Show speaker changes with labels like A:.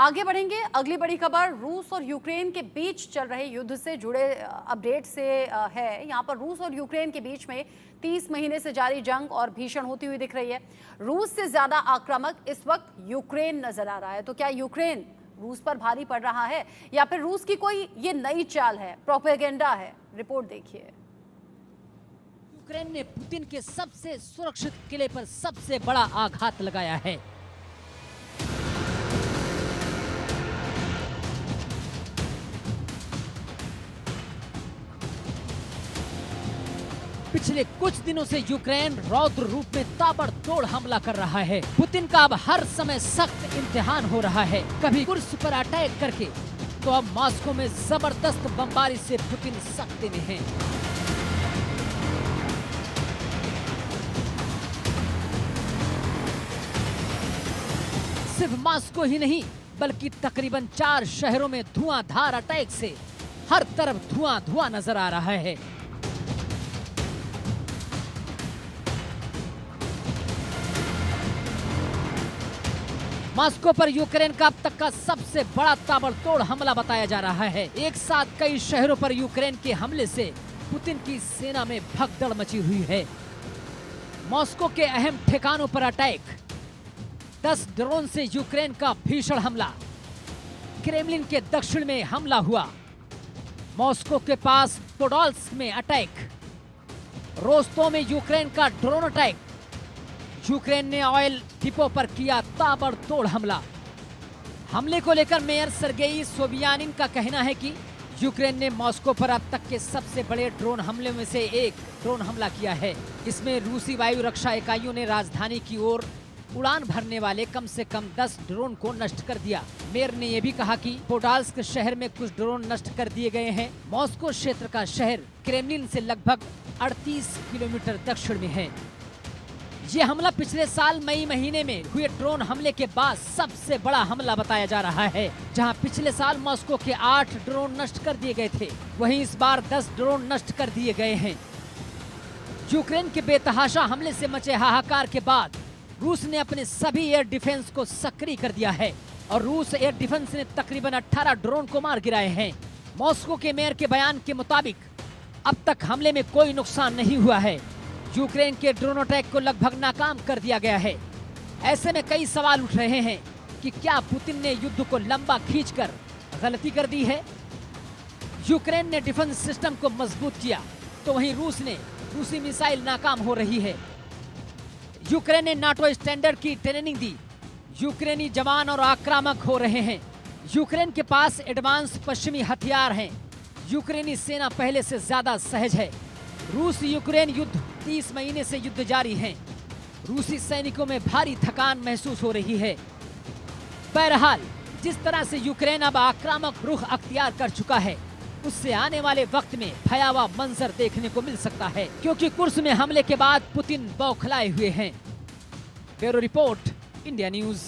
A: आगे बढ़ेंगे। अगली बड़ी खबर रूस और यूक्रेन के बीच चल रहे युद्ध से जुड़े अपडेट से है। यहाँ पर रूस और यूक्रेन के बीच में 30 महीने से जारी जंग और भीषण होती हुई दिख रही है। रूस से ज्यादा आक्रामक इस वक्त यूक्रेन नजर आ रहा है। तो क्या यूक्रेन रूस पर भारी पड़ रहा है या फिर रूस की कोई ये नई चाल है, प्रोपेगेंडा है? रिपोर्ट देखिए।
B: यूक्रेन ने पुतिन के सबसे सुरक्षित किले पर सबसे बड़ा आघात लगाया है। पिछले कुछ दिनों से यूक्रेन रौद्र रूप में ताबड़तोड़ हमला कर रहा है। पुतिन का अब हर समय सख्त इम्तिहान हो रहा है। कभी कुर्स पर अटैक करके तो अब मॉस्को में जबरदस्त बमबारी से पुतिन सख्ते में है। सिर्फ मॉस्को ही नहीं बल्कि तकरीबन 4 शहरों में धुआंधार अटैक से हर तरफ धुआं नजर आ रहा है। मॉस्को पर यूक्रेन का अब तक का सबसे बड़ा ताबड़तोड़ हमला बताया जा रहा है। एक साथ कई शहरों पर यूक्रेन के हमले से पुतिन की सेना में भगदड़ मची हुई है। मॉस्को के अहम ठिकानों पर अटैक, 10 ड्रोन से यूक्रेन का भीषण हमला, क्रेमलिन के दक्षिण में हमला हुआ, मॉस्को के पास पोडोल्स्क में अटैक, रोस्तोव में यूक्रेन का ड्रोन अटैक, यूक्रेन ने ऑयल डिपो पर किया ताबड़तोड़ हमला। हमले को लेकर मेयर सर्गेई सोबियानिन का कहना है कि यूक्रेन ने मॉस्को पर अब तक के सबसे बड़े ड्रोन हमले में से एक ड्रोन हमला किया है। इसमें रूसी वायु रक्षा इकाइयों ने राजधानी की ओर उड़ान भरने वाले कम से कम 10 ड्रोन को नष्ट कर दिया। मेयर ने यह भी कहा कि पोडोल्स्क शहर में कुछ ड्रोन नष्ट कर दिए गए हैं। मॉस्को क्षेत्र का शहर क्रेमलिन से लगभग 38 किलोमीटर दक्षिण में है। ये हमला पिछले साल मई महीने में हुए ड्रोन हमले के बाद सबसे बड़ा हमला बताया जा रहा है, जहां पिछले साल मॉस्को के 8 ड्रोन नष्ट कर दिए गए थे, वहीं इस बार 10 ड्रोन नष्ट कर दिए गए हैं। यूक्रेन के बेतहाशा हमले से मचे हाहाकार के बाद रूस ने अपने सभी एयर डिफेंस को सक्रिय कर दिया है और रूस एयर डिफेंस ने तकरीबन 18 ड्रोन को मार गिराए हैं। मॉस्को के मेयर के बयान के मुताबिक अब तक हमले में कोई नुकसान नहीं हुआ है। यूक्रेन के ड्रोन अटैक को लगभग नाकाम कर दिया गया है। ऐसे में कई सवाल उठ रहे हैं कि क्या पुतिन ने युद्ध को लंबा खींचकर गलती कर दी है? यूक्रेन ने डिफेंस सिस्टम को मजबूत किया तो वहीं रूसी मिसाइल नाकाम हो रही है। यूक्रेन ने नाटो स्टैंडर्ड की ट्रेनिंग दी। यूक्रेनी जवान और आक्रामक हो रहे हैं। यूक्रेन के पास एडवांस पश्चिमी हथियार हैं। यूक्रेनी सेना पहले से ज्यादा सहज है। रूस यूक्रेन युद्ध 30 महीने से युद्ध जारी है। रूसी सैनिकों में भारी थकान महसूस हो रही है। बहरहाल जिस तरह से यूक्रेन अब आक्रामक रुख अख्तियार कर चुका है, उससे आने वाले वक्त में भयावह मंजर देखने को मिल सकता है, क्योंकि कुर्स में हमले के बाद पुतिन बौखलाए हुए हैं। Bureau report, India news.